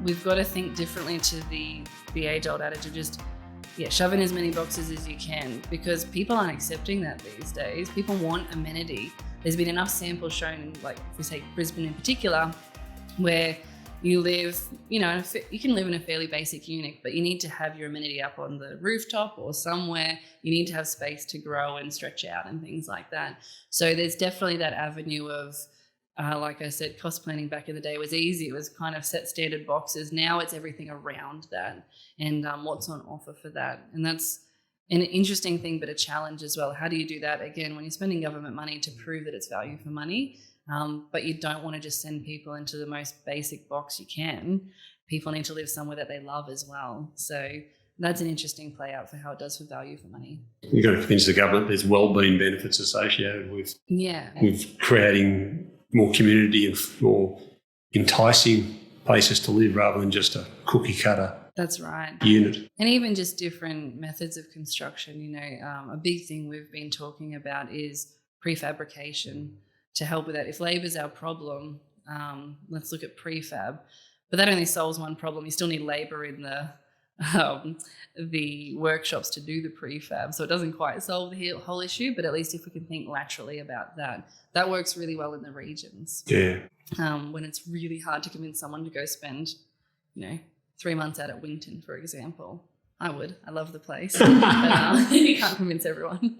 we've got to think differently to the age-old adage of just shove in as many boxes as you can, because people aren't accepting that these days. People want amenity. There's been enough samples shown, like if we say Brisbane in particular, where you live, you can live in a fairly basic unit, but you need to have your amenity up on the rooftop or somewhere. You need to have space to grow and stretch out and things like that. So there's definitely that avenue of, like I said, cost planning back in the day was easy. It was kind of set standard boxes. Now it's everything around that and what's on offer for that. And that's an interesting thing, but a challenge as well. How do you do that, again, when you're spending government money to prove that it's value for money? But you don't want to just send people into the most basic box you can. People need to live somewhere that they love as well. So that's an interesting play out for how it does for value for money. You've got to convince the government there's wellbeing benefits associated with creating more community and more enticing places to live rather than just a cookie cutter. That's right. Unit. And even just different methods of construction. A big thing we've been talking about is prefabrication to help with that. If labour's our problem, let's look at prefab. But that only solves one problem. You still need labour in the workshops to do the prefab. So it doesn't quite solve the whole issue, but at least if we can think laterally about that, that works really well in the regions. Yeah. When it's really hard to convince someone to go spend, 3 months out at Winton, for example. I would. I love the place. But you can't convince everyone.